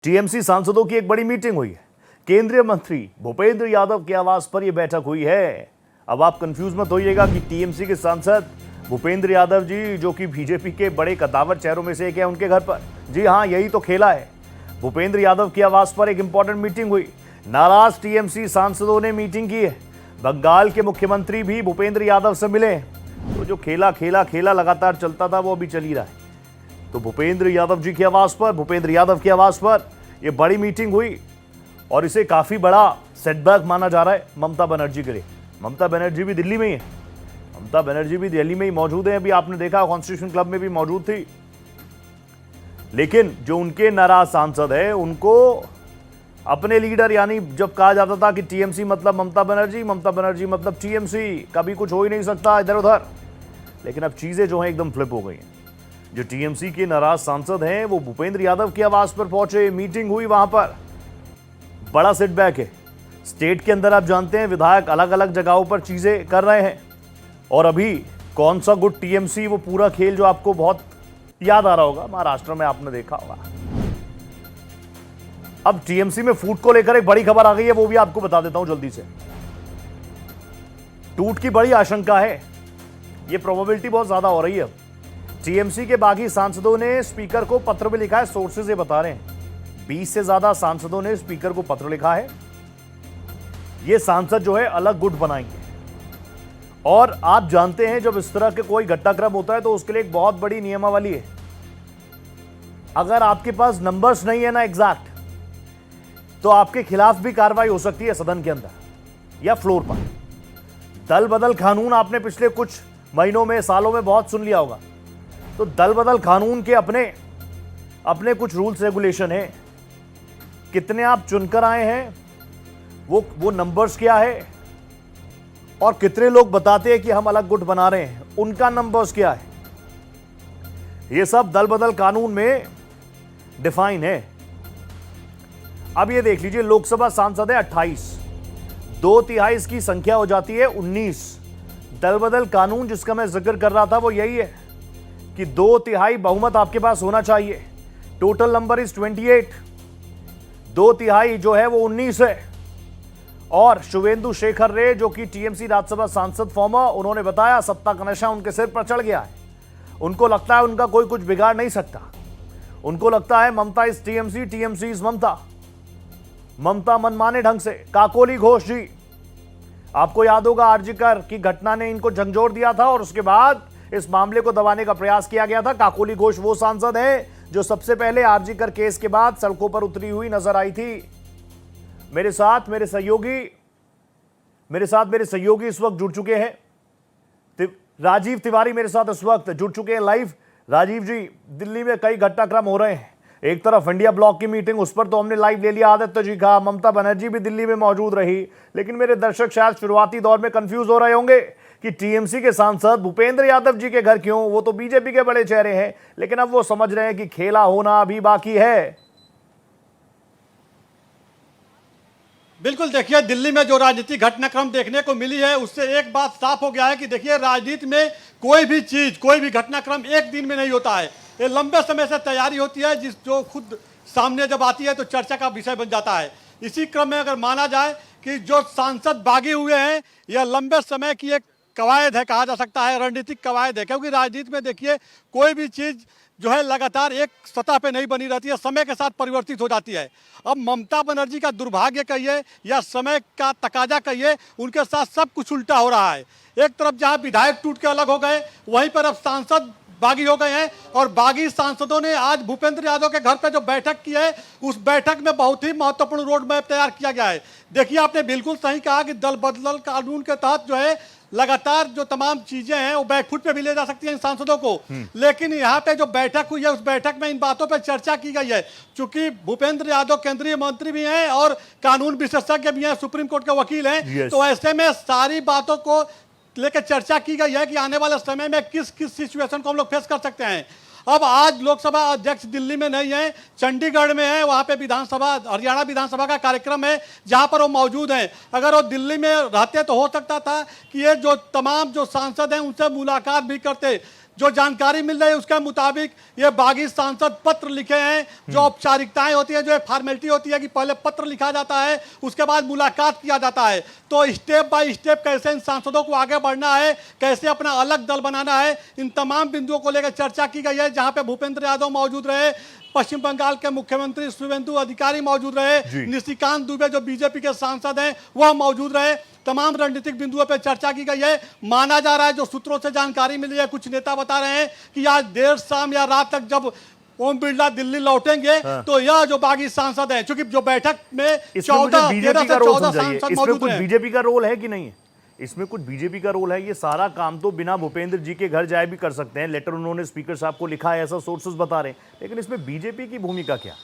TMC सांसदों की एक बड़ी मीटिंग हुई है। केंद्रीय मंत्री भूपेंद्र यादव के आवास पर यह बैठक हुई है। अब आप कंफ्यूज मत होइएगा कि टीएमसी के सांसद भूपेंद्र यादव जी, जो कि बीजेपी के बड़े कद्दावर चेहरों में से एक है, उनके घर पर। जी हां, यही तो खेला है। भूपेंद्र यादव के आवास पर एक इंपॉर्टेंट मीटिंग हुई। नाराज टीएमसी सांसदों ने मीटिंग की है। बंगाल के मुख्यमंत्री भी भूपेंद्र यादव से मिले। तो जो खेला लगातार चलता था वो अभी चल ही रहा है। तो भूपेंद्र यादव जी के आवास पर, भूपेंद्र यादव के आवास पर यह बड़ी मीटिंग हुई और इसे काफी बड़ा सेटबैक माना जा रहा है ममता बनर्जी के लिए। ममता बनर्जी भी दिल्ली में ही है। ममता बनर्जी भी दिल्ली में ही मौजूद है। अभी आपने देखा कॉन्स्टिट्यूशन क्लब में भी मौजूद थी। लेकिन जो उनके नाराज सांसद है, उनको अपने लीडर, यानी जब कहा जाता था कि टीएमसी मतलब ममता बनर्जी, ममता बनर्जी मतलब टीएमसी, कभी कुछ हो ही नहीं सकता इधर उधर। लेकिन अब चीजें जो हैं एकदम फ्लिप हो गई हैं। जो टीएमसी के नाराज सांसद हैं वो भूपेंद्र यादव के आवास पर पहुंचे, मीटिंग हुई वहां पर। बड़ा सेटबैक है। स्टेट के अंदर आप जानते हैं विधायक अलग अलग जगहों पर चीजें कर रहे हैं। और अभी कौन सा गुड टीएमसी, वो पूरा खेल जो आपको बहुत याद आ रहा होगा, महाराष्ट्र में आपने देखा होगा। अब टीएमसी में फूट को लेकर एक बड़ी खबर आ गई है, वो भी आपको बता देता हूं जल्दी से। टूट की बड़ी आशंका है। ये प्रोबेबिलिटी बहुत ज्यादा हो रही है। टीएमसी के बागी सांसदों ने स्पीकर को पत्र भी लिखा है। सोर्सेज ये बता रहे हैं 20 से ज्यादा सांसदों ने स्पीकर को पत्र लिखा है। ये सांसद जो है अलग गुट बनाएंगे। और आप जानते हैं जब इस तरह के कोई घटनाक्रम होता है तो उसके लिए एक बहुत बड़ी नियमावली है। अगर आपके पास नंबर्स नहीं है ना एग्जैक्ट, तो आपके खिलाफ भी कार्रवाई हो सकती है सदन के अंदर या फ्लोर पर। दल बदल कानून आपने पिछले कुछ महीनों में, सालों में बहुत सुन लिया होगा। तो दल बदल कानून के अपने कुछ रूल्स रेगुलेशन है। कितने आप चुनकर आए हैं, वो नंबर्स क्या है, और कितने लोग बताते हैं कि हम अलग गुट बना रहे हैं, उनका नंबर्स क्या है, ये सब दल बदल कानून में डिफाइन है। अब ये देख लीजिए, लोकसभा सांसद है 28, 2/3 की संख्या हो जाती है 19। दल बदल कानून जिसका मैं जिक्र कर रहा था वो यही है कि 2/3 बहुमत आपके पास होना चाहिए। टोटल नंबर इज 28, 2/3 जो है वो 19 है। और शुभेंदु शेखर रे, जो कि टीएमसी राज्यसभा सांसद फॉर्मर, उन्होंने बताया सत्ता का नशा उनके सिर पर चढ़ गया है। उनको लगता है उनका कोई कुछ बिगाड़ नहीं सकता। उनको लगता है ममता इज टीएमसी, टीएमसी इज ममता। ममता मनमाने ढंग से, काकोली घोष जी, आपको याद होगा आरजीकर की घटना ने इनको झंझोर दिया था और उसके बाद इस मामले को दबाने का प्रयास किया गया था। काकोली घोष वो सांसद है जो सबसे पहले आरजीकर केस के बाद सड़कों पर उतरी हुई नजर आई थी। मेरे साथ मेरे सहयोगी इस वक्त जुड़ चुके हैं। राजीव तिवारी मेरे साथ इस वक्त जुड़ चुके हैं लाइव। राजीव जी, दिल्ली में कई घटनाक्रम हो रहे हैं। एक तरफ इंडिया ब्लॉक की मीटिंग, उस पर तो हमने लाइव ले लिया आदित्य जी का। ममता बनर्जी भी दिल्ली में मौजूद रही। लेकिन मेरे दर्शक शायद शुरुआती दौर में कंफ्यूज हो रहे होंगे कि टीएमसी के सांसद भूपेंद्र यादव जी के घर क्यों, वो तो बीजेपी के बड़े चेहरे हैं। लेकिन अब वो समझ रहे हैं कि खेला होना अभी बाकी है। बिल्कुल, देखिए दिल्ली में जो राजनीतिक घटनाक्रम देखने को मिली है उससे एक बात साफ हो गया है कि देखिए राजनीति में कोई भी चीज, कोई भी घटनाक्रम एक दिन में नहीं होता है। ये लंबे समय से तैयारी होती है, जो खुद सामने जब आती है तो चर्चा का विषय बन जाता है। इसी क्रम में अगर माना जाए कि जो सांसद बागी हुए हैं, यह लंबे समय की एक कवायद है, कहा जा सकता है रणनीतिक कवायद है। क्योंकि राजनीति में देखिए कोई भी चीज जो है लगातार एक सतह पे नहीं बनी रहती है, समय के साथ परिवर्तित हो जाती है। अब ममता बनर्जी का दुर्भाग्य कहिए या समय का तकाजा कहिए, उनके साथ सब कुछ उल्टा हो रहा है। एक तरफ जहां विधायक टूट के अलग हो गए, वहीं पर अब सांसद बागी हो गए हैं। और बागी सांसदों ने आज भूपेंद्र यादव के घर पे जो बैठक की है, उस बैठक में बहुत ही महत्वपूर्ण रोड मैप तैयार किया गया है। देखिए, आपने बिल्कुल सही कहा कि दल बदल कानून के तहत जो है लगातार जो तमाम चीजें हैं वो बैकफुट पे भी ले जा सकती हैं इन सांसदों को। लेकिन यहाँ पे जो बैठक हुई है, उस बैठक में इन बातों पे चर्चा की गई है। चूंकि भूपेंद्र यादव केंद्रीय मंत्री भी हैं और कानून विशेषज्ञ भी हैं, सुप्रीम कोर्ट के वकील हैं, तो ऐसे में सारी बातों को लेकर चर्चा की गई है कि आने वाले समय में किस किस सिचुएशन को हम लोग फेस कर सकते हैं। अब आज लोकसभा अध्यक्ष दिल्ली में नहीं है, चंडीगढ़ में है। वहां पे विधानसभा, हरियाणा विधानसभा का कार्यक्रम है जहां पर वो मौजूद हैं। अगर वो दिल्ली में रहते तो हो सकता था कि ये जो तमाम जो सांसद हैं उनसे मुलाकात भी करते। जो जानकारी मिल रही है उसके मुताबिक ये बागी सांसद पत्र लिखे हैं। जो औपचारिकताएं होती है, जो फॉर्मेलिटी होती है कि पहले पत्र लिखा जाता है, उसके बाद मुलाकात किया जाता है। तो स्टेप बाय स्टेप कैसे इन सांसदों को आगे बढ़ना है, कैसे अपना अलग दल बनाना है, इन तमाम बिंदुओं को लेकर चर्चा की गई है। जहां पे भूपेंद्र यादव मौजूद रहे, पश्चिम बंगाल के मुख्यमंत्री शुभेंदु अधिकारी मौजूद रहे, निशिकांत दुबे जो बीजेपी के सांसद हैं वह मौजूद रहे। तमाम रणनीतिक बिंदुओं पर चर्चा की गई है। माना जा रहा है, जो सूत्रों से जानकारी मिली है, कुछ नेता बता रहे हैं कि आज देर शाम या रात तक जब ओम बिरला दिल्ली लौटेंगे तो यह जो बागी सांसद हैं, चूंकि जो बैठक में 14 सांसद मौजूद हैं। बीजेपी का रोल है कि नहीं है इसमें? कुछ बीजेपी का रोल है? ये सारा काम तो बिना भूपेंद्र जी के घर जाए भी कर सकते हैं। लेटर उन्होंने स्पीकर साहब को लिखा है, ऐसा सोर्सेस बता रहे हैं। लेकिन इसमें बीजेपी की भूमिका क्या?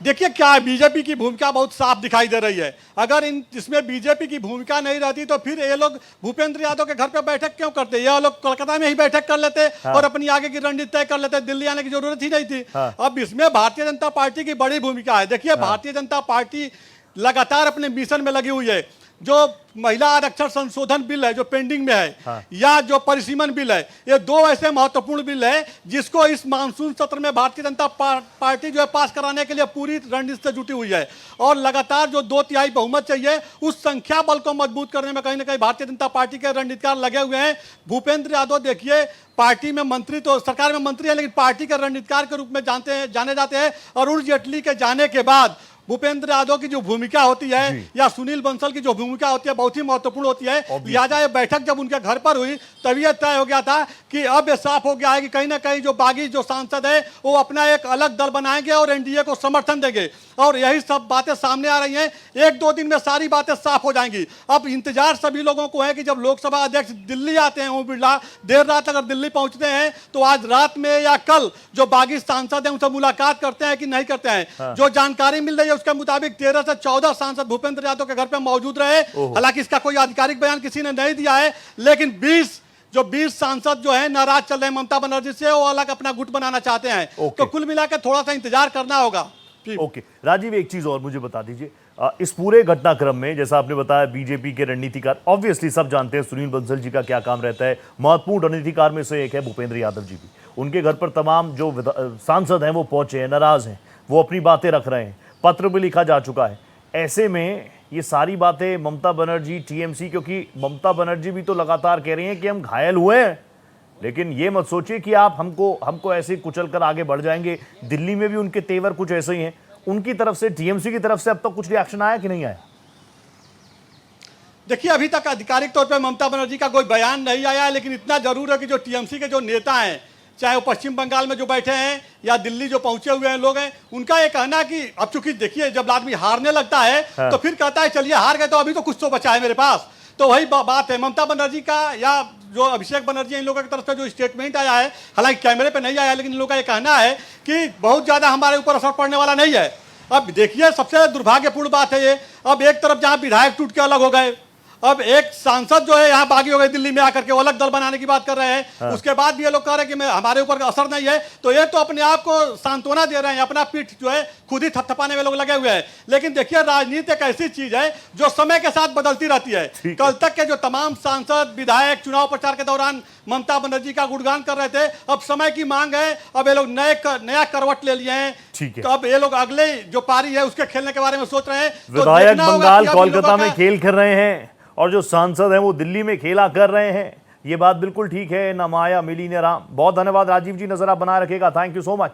देखिए क्या है, बीजेपी की भूमिका बहुत साफ दिखाई दे रही है। अगर इसमें बीजेपी की भूमिका नहीं रहती तो फिर ये लोग भूपेंद्र यादव के घर पे बैठक क्यों करते? ये लोग कोलकाता में ही बैठक कर लेते और अपनी आगे की रणनीति तय कर लेते। दिल्ली आने की जरूरत ही नहीं थी। अब इसमें भारतीय जनता पार्टी की बड़ी भूमिका है। देखिए भारतीय जनता पार्टी लगातार अपने मिशन में लगी हुई है। जो महिला आरक्षण संशोधन बिल है जो पेंडिंग में है, या जो परिसीमन बिल है, ये दो ऐसे महत्वपूर्ण बिल है जिसको इस मानसून सत्र में भारतीय जनता पार्टी जो है पास कराने के लिए पूरी रणनीति से जुटी हुई है। और लगातार जो 2/3 बहुमत चाहिए, उस संख्या बल को मजबूत करने में कहीं ना कहीं भारतीय जनता पार्टी के रणनीतिकार लगे हुए हैं। भूपेंद्र यादव देखिए पार्टी में मंत्री, तो सरकार में मंत्री है, लेकिन पार्टी के रणनीतिकार के रूप में जाने जाते हैं। अरुण जेटली के जाने के बाद भूपेंद्र यादव की जो भूमिका होती है या सुनील बंसल की जो भूमिका होती है बहुत ही महत्वपूर्ण होती है। लिहाजा ये बैठक जब उनके घर पर हुई तभी यह तय हो गया था कि अब ये साफ हो गया है कि कहीं ना कहीं जो बागी जो सांसद है वो अपना एक अलग दल बनाएंगे और एनडीए को समर्थन देंगे। और यही सब बातें सामने आ रही हैं। 1-2 दिन में सारी बातें साफ हो जाएंगी। अब इंतजार सभी लोगों को है कि जब लोकसभा अध्यक्ष दिल्ली आते हैं, ओम बिरला देर रात अगर दिल्ली पहुंचते हैं तो आज रात में या कल जो बागी सांसद हैं उनसे मुलाकात करते हैं कि नहीं करते हैं। जो जानकारी मिल रही है उसके मुताबिक 13 से 14 सांसद भूपेंद्र यादव के घर पे मौजूद रहे। हालांकि इसका कोई आधिकारिक बयान किसी ने नहीं दिया है, लेकिन 20 सांसद जो है नाराज चल रहे हैं ममता बनर्जी से, वो अलग अपना गुट बनाना चाहते हैं। तो कुल मिलाकर थोड़ा सा इंतजार करना होगा। ओके राजीव, एक चीज और मुझे बता दीजिए, इस पूरे घटनाक्रम में जैसा आपने बताया बीजेपी के रणनीतिकार, ऑब्वियसली सब जानते हैं सुनील बंसल जी का क्या काम रहता है, महत्वपूर्ण रणनीतिकार में से एक है भूपेंद्र यादव जी भी। उनके घर पर तमाम जो सांसद हैं वो पहुंचे हैं, नाराज हैं, वो अपनी बातें रख रहे हैं, पत्र भी लिखा जा चुका है। ऐसे में ये सारी बातें ममता बनर्जी, टीएमसी, क्योंकि ममता बनर्जी भी तो लगातार कह रही हैं कि हम घायल हुए हैं, लेकिन ये मत सोचिए कि आप हमको ऐसे कुचल कर आगे बढ़ जाएंगे। दिल्ली में भी उनके तेवर कुछ ऐसे ही हैं। उनकी तरफ से, टीएमसी की तरफ से अब तक कुछ रिएक्शन आया कि नहीं आया? देखिए अभी तक आधिकारिक तौर पे ममता बनर्जी का कोई बयान नहीं आया है, लेकिन इतना जरूर है कि जो टीएमसी के जो नेता हैं, चाहे वो पश्चिम बंगाल में जो बैठे हैं या दिल्ली जो पहुंचे हुए हैं लोग हैं, उनका ये कहना है कि अब चूंकि देखिए जब आदमी हारने लगता है तो फिर कहता है चलिए हार गए तो अभी तो कुछ तो बचा है मेरे पास। तो वही बात है ममता बनर्जी का या जो अभिषेक बनर्जी इन लोगों की तरफ से जो स्टेटमेंट आया है, हालांकि कैमरे पे नहीं आया, लेकिन इन लोगों का ये कहना है कि बहुत ज्यादा हमारे ऊपर असर पड़ने वाला नहीं है। अब देखिए सबसे दुर्भाग्यपूर्ण बात है ये, अब एक तरफ जहां विधायक टूट के अलग हो गए, अब एक सांसद जो है यहाँ बागी हो गए दिल्ली में आकर के, वो अलग दल बनाने की बात कर रहे हैं। उसके बाद भी ये लोग कह रहे हैं कि हमारे ऊपर असर नहीं है। तो ये तो अपने आप को सांत्वना दे रहे हैं, अपना पीठ जो है खुद ही थपथपाने में लोग लगे हुए हैं। लेकिन देखिए राजनीति एक ऐसी चीज है जो समय के साथ बदलती रहती है। कल तक के जो तमाम सांसद विधायक चुनाव प्रचार के दौरान ममता बनर्जी का गुणगान कर रहे थे, अब समय की मांग है, अब ये लोग नया करवट ले लिए हैं। तो अब ये लोग अगले जो पारी है उसके खेलने के बारे में सोच रहे हैं। विधायक बंगाल कोलकाता में खेल खेल रहे हैं और जो सांसद हैं वो दिल्ली में खेला कर रहे हैं। ये बात बिल्कुल ठीक है, न माया मिली न राम। बहुत धन्यवाद राजीव जी, नजर आप बनाए रखेगा। Thank you so much.